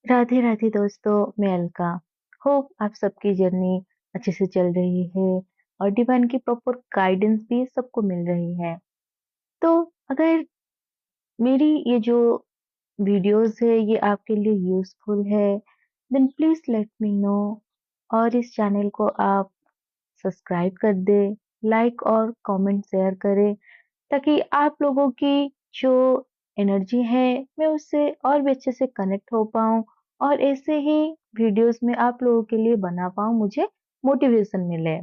राधे राधे दोस्तों, मैं अलका। होप आप सबकी जर्नी अच्छे से चल रही है और डिवाइन की प्रॉपर गाइडेंस भी सबको मिल रही है। तो अगर मेरी ये जो वीडियोस है ये आपके लिए यूज़फुल है, then please let me know और इस चैनल को आप सब्सक्राइब कर दें, लाइक और कमेंट शेयर करें ताकि आप लोगों की जो एनर्जी है मैं उससे और भी अच्छे से कनेक्ट हो पाऊँ और ऐसे ही वीडियोस में आप लोगों के लिए बना पाऊँ, मुझे मोटिवेशन मिले।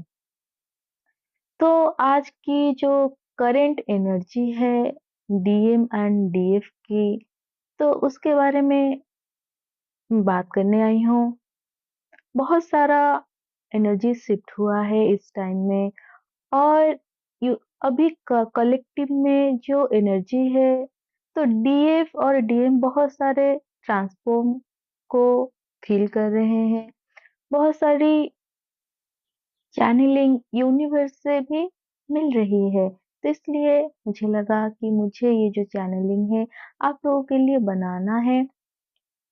तो आज की जो करंट एनर्जी है डीएम एंड डीएफ की, तो उसके बारे में बात करने आई हूँ। बहुत सारा एनर्जी शिफ्ट हुआ है इस टाइम में और यू अभी कलेक्टिव में जो एनर्जी है, तो डीएफ और डीएम बहुत सारे ट्रांसफॉर्म को फील कर रहे हैं। बहुत सारी चैनलिंग यूनिवर्स से भी मिल रही है। तो इसलिए मुझे लगा कि मुझे ये जो चैनलिंग है आप लोगों के लिए बनाना है।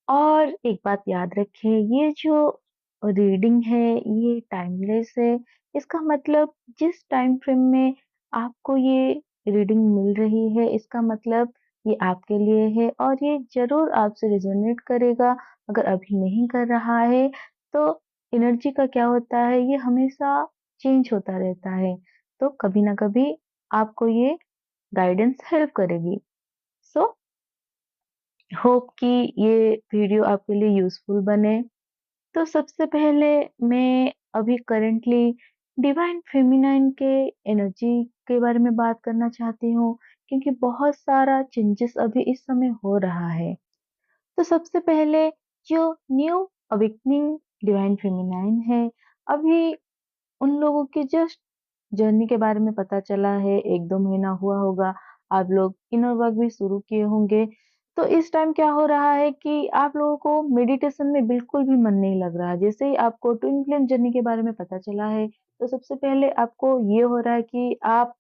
और एक बात याद रखिए, ये जो रीडिंग है ये टाइमलेस है। इसका मतलब जिस टाइम फ्रेम में आपको ये रीडिंग मिल रही है, इसका मतलब ये आपके लिए है और ये ज़रूर आपसे रेज़ोनेट करेगा। अगर अभी नहीं कर रहा है, तो एनर्जी का क्या होता है, ये हमेशा चेंज होता रहता है। तो कभी ना कभी आपको ये गाइडेंस हेल्प करेगी। सो होप कि ये वीडियो आपके लिए यूज़फुल बने। तो सबसे पहले मैं अभी करंटली डिवाइन फेमिनाइन के एनर्जी के बारे में बात करना चाहती हूँ, क्योंकि बहुत सारा चेंजेस अभी इस समय हो रहा है। तो सबसे पहले जो न्यू अवेकनिंग डिवाइन फेमिनाइन है, अभी उन लोगों की जस्ट जर्नी के बारे में पता चला है, 1-2 महीना हुआ होगा, आप लोग इनर वर्क भी शुरू किए होंगे। तो इस टाइम क्या हो रहा है कि आप लोगों को मेडिटेशन में बिल्कुल भी मन नहीं लग रहा है। जैसे ही आपको ट्विन फ्लेम जर्नी के बारे में पता चला है, तो सबसे पहले आपको ये हो रहा है कि आप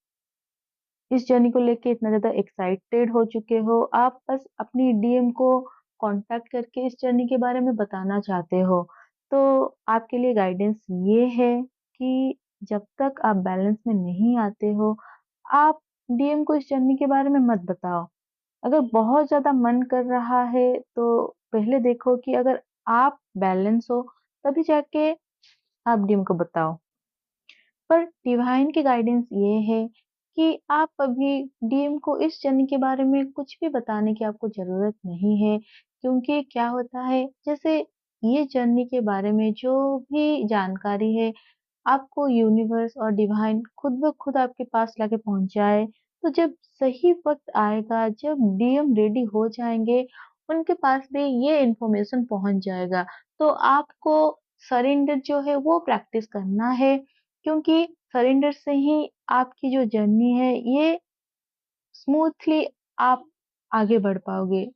इस जर्नी को लेके इतना ज़्यादा एक्साइटेड हो चुके हो, आप बस अपनी डीएम को कॉन्टैक्ट करके इस जर्नी के बारे में बताना चाहते हो। तो आपके लिए गाइडेंस ये है कि जब तक आप बैलेंस में नहीं आते हो, आप डीएम को इस जर्नी के बारे में मत बताओ। अगर बहुत ज़्यादा मन कर रहा है, तो पहले देखो कि अगर आप बैलेंस हो, तभी जाके आप डीएम को बताओ। पर डिवाइन की गाइडेंस ये है कि आप अभी डीएम को इस जर्नी के बारे में कुछ भी बताने की आपको ज़रूरत नहीं है, क्योंकि क्या होता है, जैसे ये जर्नी के बारे में जो भी जानकारी है, आपको यूनिवर्स और डिवाइन खुद ब खुद आपके पास लाके पहुँचाए। तो जब सही वक़्त आएगा, जब डीएम रेडी हो जाएँगे, उनके पास भी ये इन्फॉर्मेशन पहुँच जाएगा। तो आपको सरेंडर जो है वो प्रैक्टिस करना है, क्योंकि सरेंडर से ही आपकी जो जर्नी है ये स्मूथली आप आगे बढ़ पाओगे।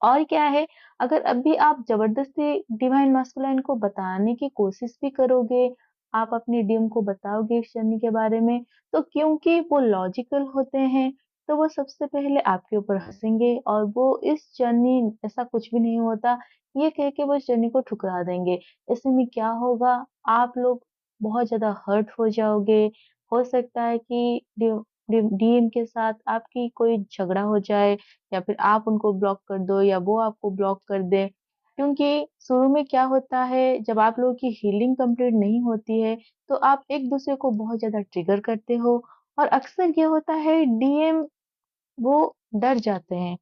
और क्या है, अगर अभी आप ज़बरदस्ती डिवाइन मास्कुलाइन को बताने की कोशिश भी करोगे, आप अपनी डीएम को बताओगे इस जर्नी के बारे में, तो क्योंकि वो लॉजिकल होते हैं, तो वो सबसे पहले आपके ऊपर हँसेंगे और वो इस जर्नी ऐसा कुछ भी नहीं होता, ये कह के वो इस जर्नी को ठुकरा देंगे। ऐसे में क्या होगा, आप लोग बहुत ज़्यादा हर्ट हो जाओगे। हो सकता है कि डीएम के साथ आपकी कोई झगड़ा हो जाए या फिर आप उनको ब्लॉक कर दो या वो आपको ब्लॉक कर दें। क्योंकि शुरू में क्या होता है, जब आप लोगों की हीलिंग कंप्लीट नहीं होती है, तो आप एक-दूसरे को बहुत ज़्यादा ट्रिगर करते हो और अक्सर ये होता है डीएम वो डर जाते हैं।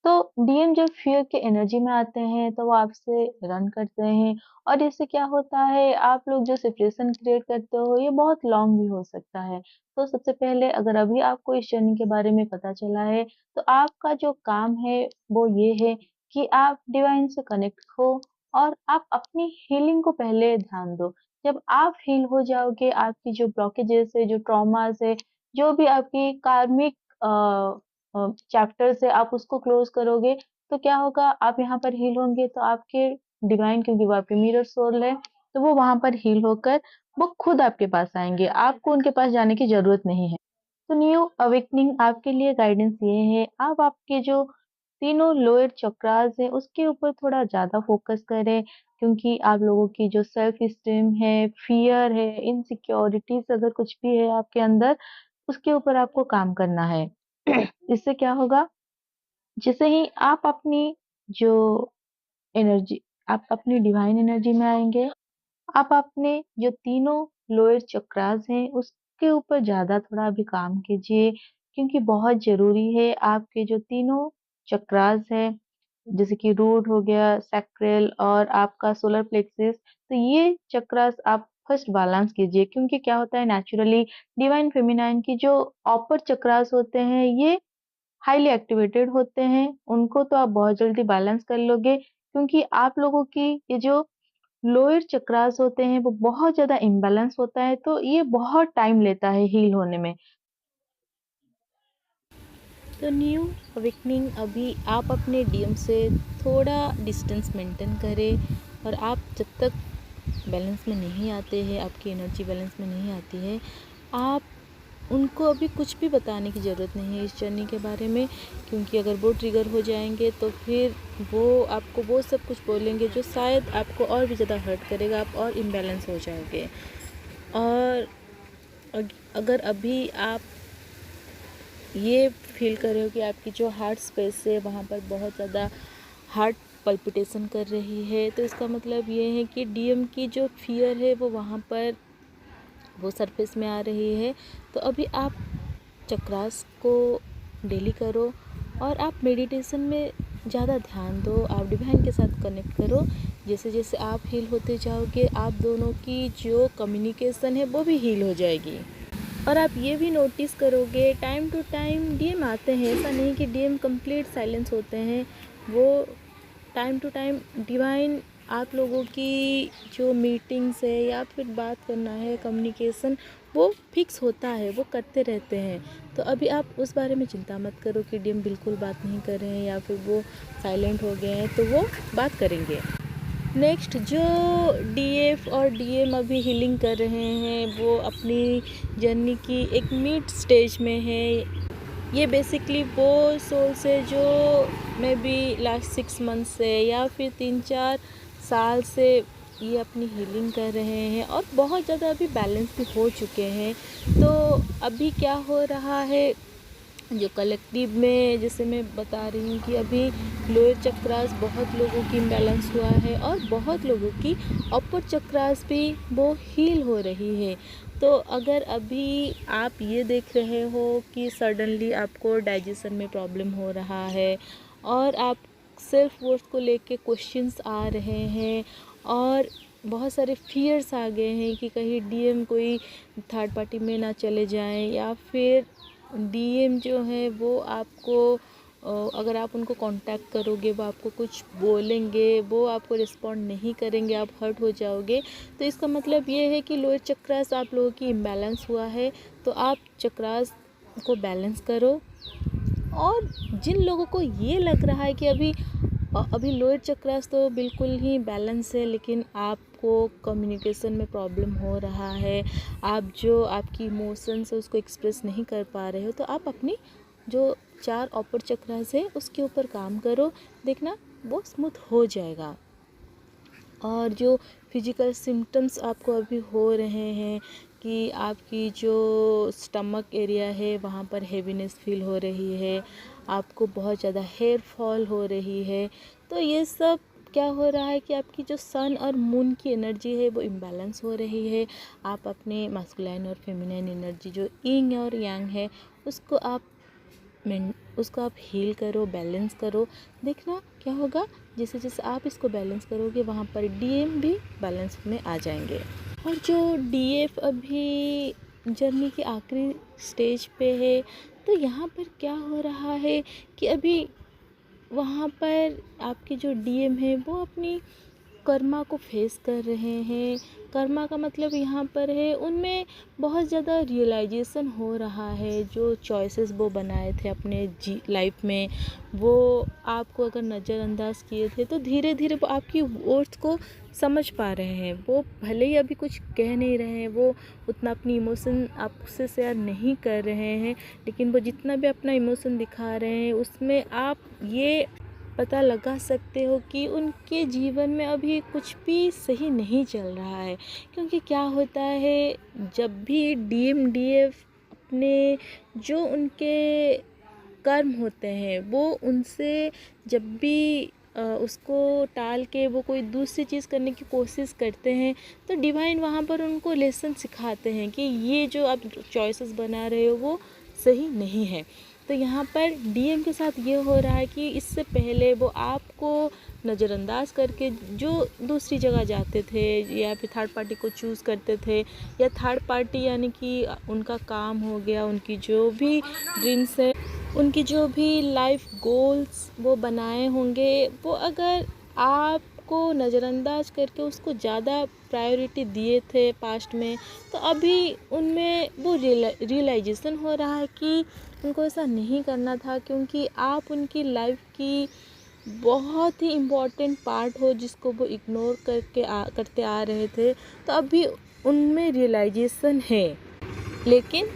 तो डीएम जब फ़ियर के एनर्जी में आते हैं, तो वो आपसे रन करते हैं और इससे क्या होता है, आप लोग जो सिचुएशन क्रिएट करते हो, ये बहुत लॉन्ग भी हो सकता है। तो सबसे पहले अगर अभी आपको इस जर्नी के बारे में पता चला है, तो आपका जो काम है, वो ये है कि आप डिवाइन से कनेक्ट हो और आप अपनी हीलिंग को पहले ध्यान दो। जब आप हील हो जाओगे, आपकी जो ब्लॉकेजेज़ है, जो ट्रॉमाज़ है, जो भी आपकी कार्मिक चैप्टर से आप उसको क्लोज़ करोगे, तो क्या होगा, आप यहाँ पर हील होंगे तो आपके डिवाइन, क्योंकि वो आपके मिरर सोल है, तो वो वहाँ पर हील होकर वो खुद आपके पास आएँगे, आपको उनके पास जाने की ज़रूरत नहीं है। तो न्यू अवेकनिंग आपके लिए गाइडेंस ये है, आप आपके जो तीनों लोअर चक्रास हैं उसके ऊपर थोड़ा ज़्यादा फ़ोकस करें, क्योंकि आप लोगों की जो सेल्फ एस्टीम है, फ़ियर है, इनसिक्योरिटीज़ अगर कुछ भी है आपके अंदर, उसके ऊपर आपको काम करना है। इससे क्या होगा, जैसे ही आप अपनी जो एनर्जी आप अपनी डिवाइन एनर्जी में आएँगे, आप अपने जो तीनों लोअर चक्रास हैं, उसके ऊपर ज़्यादा थोड़ा अभी काम कीजिए, क्योंकि बहुत ज़रूरी है आपके जो तीनों चक्रास हैं, जैसे कि रूट हो गया, सैक्रल और आपका सोलर प्लेक्सस, तो ये चक्रास आप फर्स्ट बैलेंस कीजिए, क्योंकि क्या होता है नेचुरली डिवाइन फेमिनाइन की जो अपर चक्रास होते हैं, ये हाईली एक्टिवेटेड होते हैं, उनको तो आप बहुत जल्दी बैलेंस कर लोगे, क्योंकि आप लोगों की ये जो लोअर चक्रास होते हैं वो बहुत ज़्यादा इम्बैलेंस होता है, तो ये बहुत टाइम लेता है हील होने में। तो न्यू अवेकनिंग अभी आप अपने डीएम से थोड़ा डिस्टेंस मेंटेन करें, और आप जब तक बैलेंस में नहीं आते हैं, आपकी एनर्जी बैलेंस में नहीं आती है, आप उनको अभी कुछ भी बताने की ज़रूरत नहीं है इस जर्नी के बारे में, क्योंकि अगर वो ट्रिगर हो जाएंगे तो फिर वो आपको वो सब कुछ बोलेंगे जो शायद आपको और भी ज़्यादा हर्ट करेगा, आप और इम्बैलेंस हो जाओगे। और अगर अभी आप ये फील कर रहे हो कि आपकी जो हार्ट स्पेस है वहाँ पर बहुत ज़्यादा हार्ट पल्पिटेशन कर रही है, तो इसका मतलब ये है कि डीएम की जो फियर है वो वहाँ पर वो सरफेस में आ रही है। तो अभी आप चक्रास को डेली करो, और आप मेडिटेशन में ज़्यादा ध्यान दो, आप डिवाइन के साथ कनेक्ट करो। जैसे जैसे आप हील होते जाओगे, आप दोनों की जो कम्युनिकेशन है वो भी हील हो जाएगी। और आप ये भी नोटिस करोगे टाइम टू टाइम डीएम आते हैं, ऐसा नहीं कि डीएम कंप्लीट साइलेंस होते हैं, वो टाइम टू टाइम डिवाइन आप लोगों की जो मीटिंग्स है या फिर बात करना है, कम्युनिकेशन वो फिक्स होता है, वो करते रहते हैं। तो अभी आप उस बारे में चिंता मत करो कि डीएम बिल्कुल बात नहीं कर रहे हैं या फिर वो साइलेंट हो गए हैं, तो वो बात करेंगे। नेक्स्ट जो डीएफ और डीएम अभी हीलिंग कर रहे हैं वो अपनी जर्नी की एक मिड स्टेज में है। ये बेसिकली वो सोल्स है जो मे बी लास्ट 6 मंथ से या फिर 3-4 साल से ये अपनी हीलिंग कर रहे हैं, और बहुत ज़्यादा अभी बैलेंस भी हो चुके हैं। तो अभी क्या हो रहा है, जो कलेक्टिव में जैसे मैं बता रही हूँ कि अभी लोअर चक्रास बहुत लोगों की इम्बैलेंस हुआ है, और बहुत लोगों की अपर चक्रास भी वो हील हो रही है। तो अगर अभी आप ये देख रहे हो कि सडनली आपको डाइजेशन में प्रॉब्लम हो रहा है, और आप सेल्फ वर्थ को लेके क्वेश्चंस आ रहे हैं, और बहुत सारे फियर्स आ गए हैं कि कहीं डीएम कोई थर्ड पार्टी में ना चले जाएं, या फिर डीएम जो है वो आपको अगर आप उनको कांटेक्ट करोगे वो आपको कुछ बोलेंगे, वो आपको रिस्पॉन्ड नहीं करेंगे, आप हर्ट हो जाओगे। तो इसका मतलब ये है कि लोअर चक्रास आप लोगों की इम्बैलेंस हुआ है, तो आप चक्रास को बैलेंस करो। और जिन लोगों को ये लग रहा है कि अभी लोअर चक्रास तो बिल्कुल ही बैलेंस है, लेकिन आपको कम्युनिकेशन में प्रॉब्लम हो रहा है, आप जो आपकी इमोशंस है उसको एक्सप्रेस नहीं कर पा रहे हो, तो आप अपनी जो 4 अपर चक्रास है उसके ऊपर काम करो, देखना वो स्मूथ हो जाएगा। और जो फिजिकल सिम्टम्स आपको अभी हो रहे हैं कि आपकी जो स्टमक एरिया है वहाँ पर हेवीनेस फील हो रही है, आपको बहुत ज़्यादा हेयर फॉल हो रही है, तो ये सब क्या हो रहा है कि आपकी जो सन और मून की एनर्जी है वो इम्बैलेंस हो रही है। आप अपने मास्कुलाइन और फेमिनाइन एनर्जी जो यिंग और यांग है उसको आप उसको हील करो, बैलेंस करो। देखना क्या होगा, जैसे जैसे आप इसको बैलेंस करोगे वहाँ पर डीएम भी बैलेंस में आ जाएंगे। और जो डीएफ अभी जर्नी के आखिरी स्टेज पे है, तो यहाँ पर क्या हो रहा है कि अभी वहाँ पर आपके जो डीएम है वो अपनी कर्मा को फेस कर रहे हैं, कर्मा का मतलब यहाँ पर है उनमें बहुत ज़्यादा रियलाइजेशन हो रहा है। जो चॉइसेस वो बनाए थे अपने लाइफ में, वो आपको अगर नज़रअंदाज किए थे तो धीरे धीरे वो आपकी वर्थ को समझ पा रहे हैं। वो भले ही अभी कुछ कह नहीं रहे हैं, वो उतना अपनी इमोशन आपसे शेयर नहीं कर रहे हैं, लेकिन वो जितना भी अपना इमोशन दिखा रहे हैं उसमें आप ये पता लगा सकते हो कि उनके जीवन में अभी कुछ भी सही नहीं चल रहा है। क्योंकि क्या होता है, जब भी डीएफ अपने जो उनके कर्म होते हैं वो उनसे जब भी उसको टाल के वो कोई दूसरी चीज़ करने की कोशिश करते हैं, तो डिवाइन वहाँ पर उनको लेसन सिखाते हैं कि ये जो आप चॉइसेस बना रहे हो वो सही नहीं है। तो यहाँ पर डीएम के साथ ये हो रहा है कि इससे पहले वो आपको नज़रअंदाज करके जो दूसरी जगह जाते थे या फिर थर्ड पार्टी को चूज़ करते थे, या थर्ड पार्टी यानी कि उनका काम हो गया, उनकी जो भी ड्रीम्स है, उनकी जो भी लाइफ गोल्स वो बनाए होंगे, वो अगर आपको नज़रअंदाज करके उसको ज़्यादा प्रायोरिटी दिए थे पास्ट में, तो अभी उनमें वो रियलाइजेशन हो रहा है कि उनको ऐसा नहीं करना था। क्योंकि आप उनकी लाइफ की बहुत ही इम्पोर्टेंट पार्ट हो जिसको वो इग्नोर करते आ रहे थे, तो अभी उनमें रियलाइजेशन है। लेकिन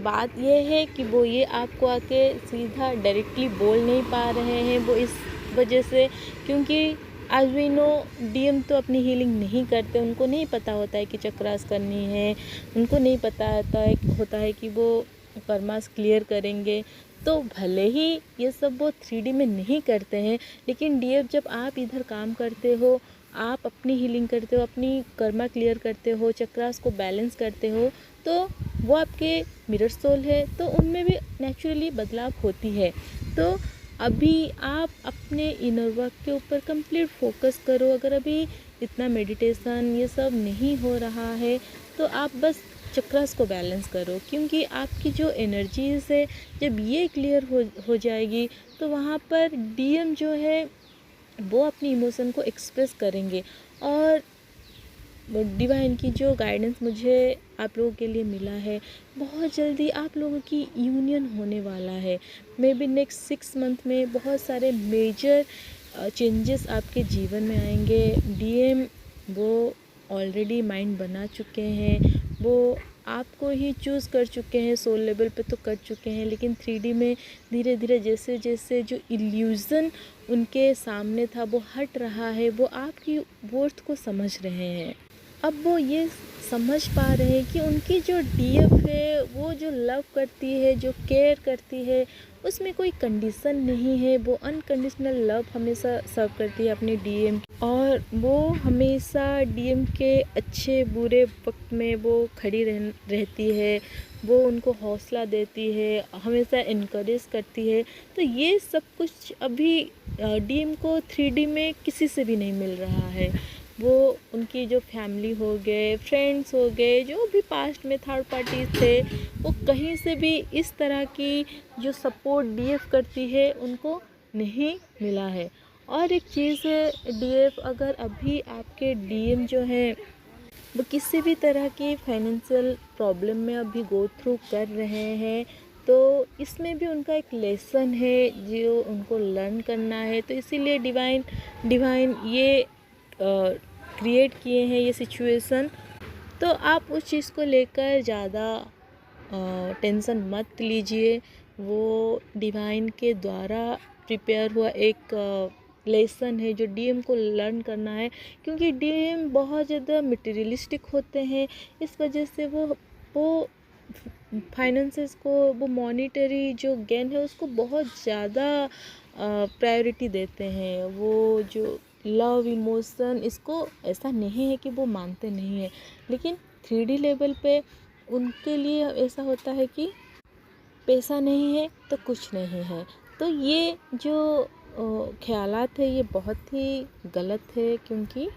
बात यह है कि वो ये आपको आके सीधा डायरेक्टली बोल नहीं पा रहे हैं। वो इस वजह से, क्योंकि आज वी नो डीएम तो अपनी हीलिंग नहीं करते, उनको नहीं पता होता है कि चक्रास करनी है, उनको नहीं पता होता है कि वो कर्मास क्लियर करेंगे। तो भले ही ये सब वो 3D में नहीं करते हैं, लेकिन डीएफ जब आप इधर काम करते हो, आप अपनी हीलिंग करते हो, अपनी कर्मा क्लियर करते हो, चक्रास को बैलेंस करते हो, तो वो आपके मिरर सोल है, तो उनमें भी नेचुरली बदलाव होती है। तो अभी आप अपने इनर वर्क के ऊपर कंप्लीट फोकस करो। अगर अभी इतना मेडिटेशन ये सब नहीं हो रहा है, तो आप बस चक्रास को बैलेंस करो। क्योंकि आपकी जो एनर्जीज है, जब ये क्लियर हो जाएगी, तो वहाँ पर डीएम जो है वो अपनी इमोशन को एक्सप्रेस करेंगे। और डिवाइन की जो गाइडेंस मुझे आप लोगों के लिए मिला है, बहुत जल्दी आप लोगों की यूनियन होने वाला है। मे बी नेक्स्ट 6 मंथ में बहुत सारे मेजर चेंजेस आपके जीवन में आएंगे। डीएम वो ऑलरेडी माइंड बना चुके हैं, वो आपको ही चूज़ कर चुके हैं, सोल लेवल पे तो कर चुके हैं, लेकिन 3D में धीरे धीरे जैसे जैसे जो इल्यूज़न उनके सामने था वो हट रहा है, वो आपकी वर्थ को समझ रहे हैं। अब वो ये समझ पा रहे हैं कि उनकी जो डीएफ है, वो जो लव करती है, जो केयर करती है, उसमें कोई कंडीशन नहीं है। वो अनकंडीशनल लव हमेशा सर्व करती है अपने डीएम, और वो हमेशा डीएम के अच्छे बुरे वक्त में वो खड़ी रहती है। वो उनको हौसला देती है, हमेशा इनकरेज करती है। तो ये सब कुछ अभी डीएम को 3D में किसी से भी नहीं मिल रहा है। वो उनकी जो फैमिली हो गए, फ्रेंड्स हो गए, जो भी पास्ट में थर्ड पार्टीज थे, वो कहीं से भी इस तरह की जो सपोर्ट डीएफ करती है उनको नहीं मिला है। और एक चीज़ है, डीएफ अगर अभी आपके डीएम जो हैं वो किसी भी तरह की फाइनेंशियल प्रॉब्लम में अभी गो थ्रू कर रहे हैं, तो इसमें भी उनका एक लेसन है जो उनको लर्न करना है। तो इसीलिए डिवाइन ये क्रिएट किए हैं ये सिचुएशन। तो आप उस चीज़ को लेकर ज़्यादा टेंशन मत लीजिए। वो डिवाइन के द्वारा प्रिपेयर हुआ एक लेसन है जो डीएम को लर्न करना है। क्योंकि डीएम बहुत ज़्यादा मटेरियलिस्टिक होते हैं, इस वजह से वो फाइनेंसेस को, वो मॉनिटरी जो गेन है उसको बहुत ज़्यादा प्रायोरिटी देते हैं। वो जो लव इमोशन, इसको ऐसा नहीं है कि वो मानते नहीं हैं, लेकिन 3D लेवल पे उनके लिए ऐसा होता है कि पैसा नहीं है तो कुछ नहीं है। तो ये जो ख्यालात है ये बहुत ही गलत है। क्योंकि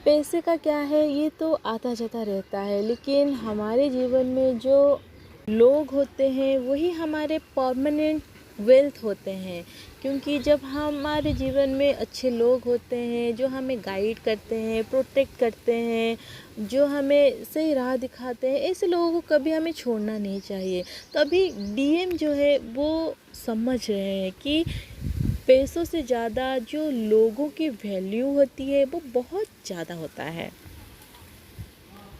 पैसे का क्या है, ये तो आता जाता रहता है, लेकिन हमारे जीवन में जो लोग होते हैं वही हमारे परमानेंट वेल्थ होते हैं। क्योंकि जब हमारे जीवन में अच्छे लोग होते हैं जो हमें गाइड करते हैं, प्रोटेक्ट करते हैं, जो हमें सही राह दिखाते हैं, ऐसे लोगों को कभी हमें छोड़ना नहीं चाहिए। तो अभी डीएम जो है वो समझ रहे हैं कि पैसों से ज़्यादा जो लोगों की वैल्यू होती है वो बहुत ज़्यादा होता है।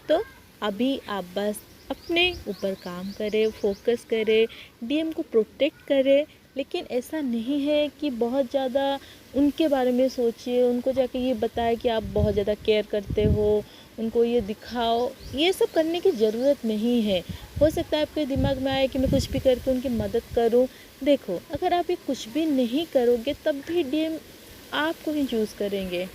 तो अभी आप बस अपने ऊपर काम करें, फोकस करें, डीएम को प्रोटेक्ट करें, लेकिन ऐसा नहीं है कि बहुत ज़्यादा उनके बारे में सोचिए, उनको जाके ये बताएं कि आप बहुत ज़्यादा केयर करते हो, उनको ये दिखाओ। ये सब करने की ज़रूरत नहीं है। हो सकता है आपके दिमाग में आए कि मैं कुछ भी करके उनकी मदद करूं। देखो, अगर आप ये कुछ भी नहीं करोगे तब भी डीएम आपको ही चूज़ करेंगे,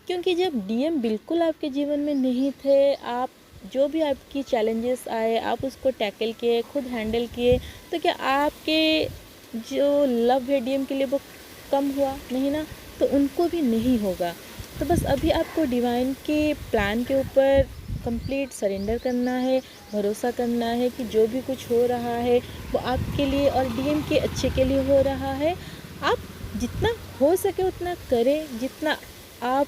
क्योंकि जब डीएम बिल्कुल आपके जीवन में नहीं थे, आप जो भी आपकी चैलेंजेस आए आप उसको टैकल किए, खुद हैंडल किए, तो क्या आपके जो लव है डीएम के लिए वो कम हुआ? नहीं ना। तो उनको भी नहीं होगा। तो बस अभी आपको डिवाइन के प्लान के ऊपर कंप्लीट सरेंडर करना है, भरोसा करना है कि जो भी कुछ हो रहा है वो आपके लिए और डीएम के अच्छे के लिए हो रहा है। आप जितना हो सके उतना करें, जितना आप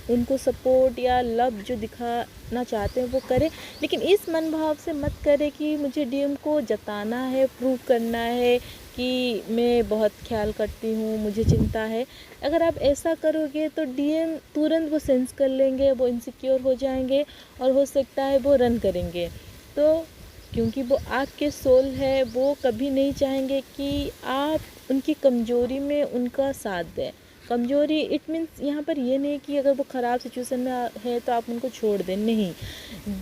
उनको सपोर्ट या लव जो दिखाना चाहते हैं वो करें, लेकिन इस मन भाव से मत करें कि मुझे डीएम को जताना है, प्रूव करना है कि मैं बहुत ख्याल करती हूँ, मुझे चिंता है। अगर आप ऐसा करोगे तो डीएम तुरंत वो सेंस कर लेंगे, वो इनसिक्योर हो जाएंगे और हो सकता है वो रन करेंगे। तो क्योंकि वो आपके सोल है, वो कभी नहीं चाहेंगे कि आप उनकी कमज़ोरी में उनका साथ दें। कमज़ोरी इट मीन्स यहाँ पर ये नहीं कि अगर वो ख़राब सिचुएशन में है तो आप उनको छोड़ दें, नहीं।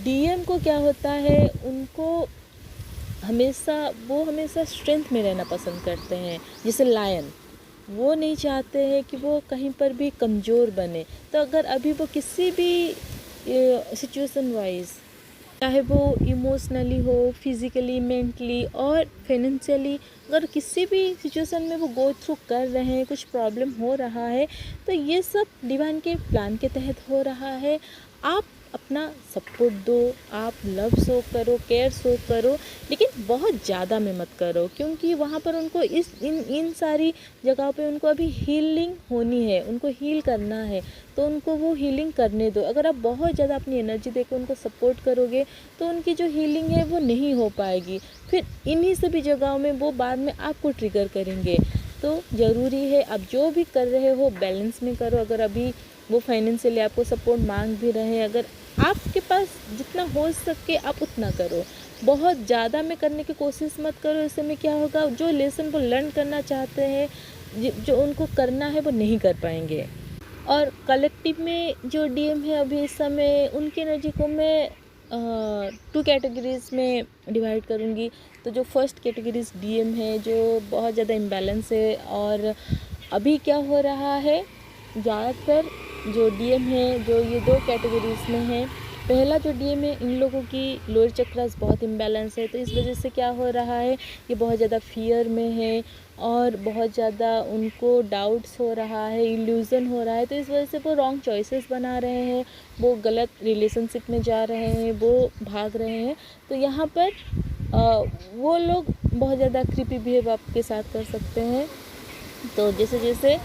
डीएम को क्या होता है, उनको हमेशा स्ट्रेंथ में रहना पसंद करते हैं। जैसे लायन, वो नहीं चाहते हैं कि वो कहीं पर भी कमज़ोर बने। तो अगर अभी वो किसी भी सिचुएशन वाइज, चाहे वो इमोशनली हो, फिज़िकली, मेंटली और फाइनेंशियली, अगर किसी भी सिचुएशन में वो गो थ्रू कर रहे हैं, कुछ प्रॉब्लम हो रहा है, तो ये सब डिवाइन के प्लान के तहत हो रहा है। आप अपना सपोर्ट दो, आप लव शो करो, केयर शो करो, लेकिन बहुत ज़्यादा में मत करो, क्योंकि वहाँ पर उनको इन सारी जगहों पे उनको अभी हीलिंग होनी है, उनको हील करना है, तो उनको वो हीलिंग करने दो। अगर आप बहुत ज़्यादा अपनी एनर्जी देकर उनको सपोर्ट करोगे तो उनकी जो हीलिंग है वो नहीं हो पाएगी, फिर इन्हीं सभी जगहों में वो बाद में आपको ट्रिगर करेंगे। तो ज़रूरी है आप जो भी कर रहे हो बैलेंस में करो। अगर अभी वो फाइनेंशियली आपको सपोर्ट मांग भी रहे हैं, अगर आपके पास जितना हो सके आप उतना करो, बहुत ज़्यादा में करने की कोशिश मत करो। इससे में क्या होगा, जो लेसन वो लर्न करना चाहते हैं, जो उनको करना है वो नहीं कर पाएंगे। और कलेक्टिव में जो डीएम है अभी इस समय, उनकी एनर्जी को मैं 2 कैटेगरीज़ में डिवाइड करूँगी। तो जो फर्स्ट कैटेगरीज डीएम है जो बहुत ज़्यादा इम्बैलेंस है, और अभी क्या हो रहा है, ज़्यादातर जो डीएम है जो ये 2 कैटेगरीज़ में है। पहला जो डीएम है, इन लोगों की लोअर चक्रास बहुत इम्बैलेंस है, तो इस वजह से क्या हो रहा है, ये बहुत ज़्यादा फियर में है और बहुत ज़्यादा उनको डाउट्स हो रहा है, इल्यूज़न हो रहा है। तो इस वजह से वो रॉन्ग चॉइसेस बना रहे हैं, वो गलत रिलेशनशिप में जा रहे हैं, वो भाग रहे हैं। तो यहाँ पर वो लोग बहुत ज़्यादा क्रीपी बिहेव आपके साथ कर सकते हैं। तो जैसे जैसे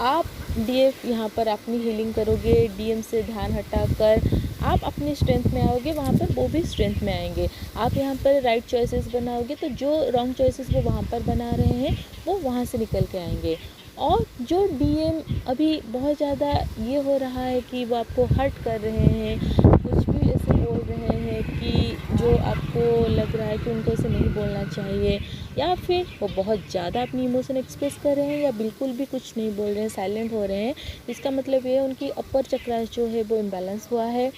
आप डीएफ यहाँ पर अपनी हीलिंग करोगे, डीएम से ध्यान हटाकर आप अपनी स्ट्रेंथ में आओगे, वहाँ पर वो भी स्ट्रेंथ में आएंगे। आप यहाँ पर राइट चॉइसेस बनाओगे तो जो रॉन्ग चॉइसेस वो वहाँ पर बना रहे हैं वो वहाँ से निकल के आएंगे। और जो डीएम अभी बहुत ज़्यादा ये हो रहा है कि वो आपको हर्ट कर रहे हैं, कुछ भी ऐसे बोल रहे हैं कि जो आपको लग रहा है कि उनको ऐसे नहीं बोलना चाहिए, या फिर वो बहुत ज़्यादा अपनी इमोशन एक्सप्रेस कर रहे हैं या बिल्कुल भी कुछ नहीं बोल रहे हैं, साइलेंट हो रहे हैं, इसका मतलब ये है उनकी अपर चक्र जो है वो इम्बैलेंस हुआ है।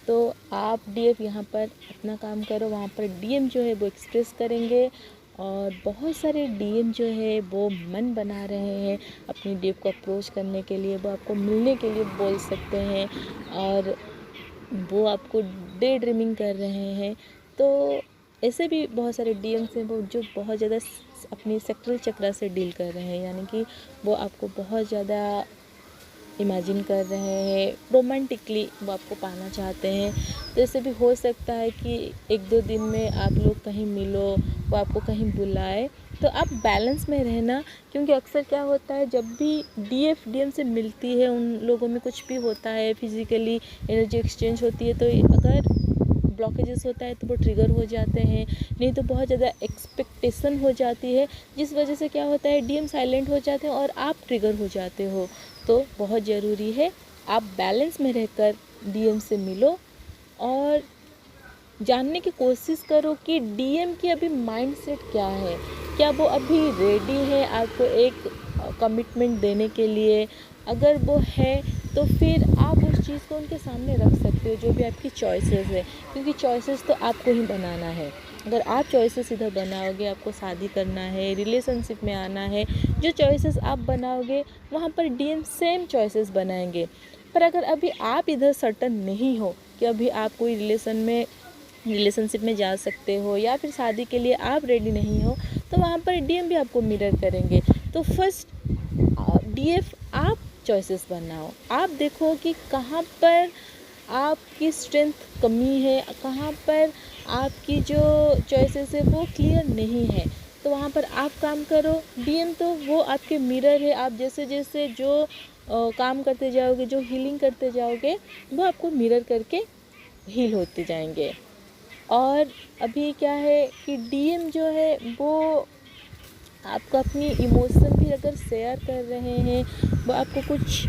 तो आप डीएफ यहाँ पर अपना काम करो, वहाँ पर डीएम जो है वो एक्सप्रेस करेंगे। और बहुत सारे डीएम जो है वो मन बना रहे हैं अपनी डीएफ को अप्रोच करने के लिए, वो आपको मिलने के लिए बोल सकते हैं, और वो आपको डे ड्रीमिंग कर रहे हैं। तो ऐसे भी बहुत सारे डीएम्स हैं वो जो बहुत ज़्यादा अपनी सेक्टरल चक्र से डील कर रहे हैं, यानी कि वो आपको बहुत ज़्यादा इमेजिन कर रहे हैं, रोमांटिकली वो आपको पाना चाहते हैं। तो ऐसे भी हो सकता है कि 1-2 दिन में आप लोग कहीं मिलो, वो आपको कहीं बुलाए, तो आप बैलेंस में रहना, क्योंकि अक्सर क्या होता है जब भी डीएफ डीएम से मिलती है उन लोगों में कुछ भी होता है, फिजिकली एनर्जी एक्सचेंज होती है, तो अगर ब्लॉकेजेस होता है तो वो ट्रिगर हो जाते हैं, नहीं तो बहुत ज़्यादा एक्सपेक्टेशन हो जाती है, जिस वजह से क्या होता है डीएम साइलेंट हो जाते हैं और आप ट्रिगर हो जाते हो। तो बहुत ज़रूरी है आप बैलेंस में रहकर डीएम से मिलो और जानने की कोशिश करो कि डीएम की अभी माइंडसेट क्या है, क्या वो अभी रेडी है आपको एक कमिटमेंट देने के लिए। अगर वो है तो फिर आप उस चीज़ को उनके सामने रख सकते हो, जो भी आपकी चॉइसेस है, क्योंकि चॉइसेस तो आपको ही बनाना है। अगर आप चॉइसेस इधर बनाओगे, आपको शादी करना है, रिलेशनशिप में आना है, जो चॉइसेस आप बनाओगे वहाँ पर डीएम सेम चॉइसेस बनाएंगे। पर अगर अभी आप इधर सर्टन नहीं हो कि अभी आप कोई रिलेशनशिप में जा सकते हो या फिर शादी के लिए आप रेडी नहीं हो, तो वहाँ पर डीएम भी आपको मिरर करेंगे। तो फर्स्ट डीएफ आप चॉइसेस बनाओ, आप देखो कि कहाँ पर आपकी स्ट्रेंथ कमी है, कहाँ पर आपकी जो चॉइसेस है वो क्लियर नहीं है, तो वहाँ पर आप काम करो। डीएम तो वो आपके मिरर है, आप जैसे जैसे जो काम करते जाओगे, जो हीलिंग करते जाओगे, वो आपको मिरर करके हील होते जाएंगे। और अभी क्या है कि डीएम जो है वो आपको अपनी इमोशन भी अगर शेयर कर रहे हैं, वो आपको कुछ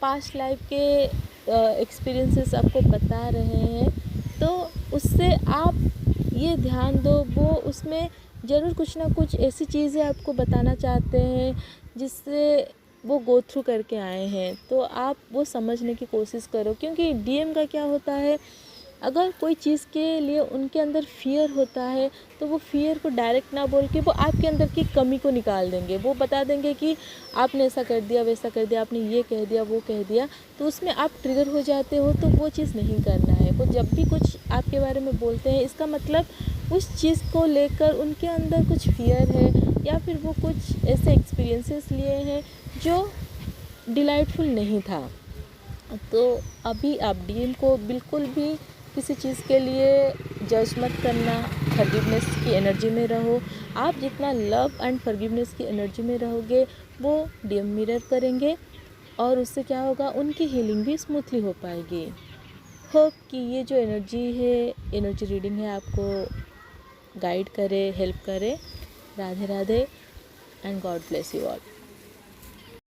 पास्ट लाइफ के एक्सपीरियंसेस आपको बता रहे हैं, तो उससे आप ये ध्यान दो, वो उसमें ज़रूर कुछ ना कुछ ऐसी चीज़ें आपको बताना चाहते हैं जिससे वो गो थ्रू करके आए हैं, तो आप वो समझने की कोशिश करो। क्योंकि डीएम का क्या होता है, अगर कोई चीज़ के लिए उनके अंदर फ़ियर होता है तो वो फ़ियर को डायरेक्ट ना बोल के वो आपके अंदर की कमी को निकाल देंगे, वो बता देंगे कि आपने ऐसा कर दिया, वैसा कर दिया, आपने ये कह दिया, वो कह दिया, तो उसमें आप ट्रिगर हो जाते हो। तो वो चीज़ नहीं करना है। वो जब भी कुछ आपके बारे में बोलते हैं, इसका मतलब उस चीज़ को लेकर उनके अंदर कुछ फ़ियर है या फिर वो कुछ ऐसे एक्सपीरियंसेस लिए हैं जो डिलाइटफुल नहीं था। तो अभी आप डीएम को बिल्कुल भी किसी चीज़ के लिए जज मत करना, फॉरगिवनेस की एनर्जी में रहो। आप जितना लव एंड फॉरगिवनेस की एनर्जी में रहोगे, वो डीएम मिरर करेंगे और उससे क्या होगा, उनकी हीलिंग भी स्मूथली हो पाएगी। होप कि ये जो एनर्जी है, एनर्जी रीडिंग है, आपको गाइड करे, हेल्प करे। Radhe Radhe and God bless you all.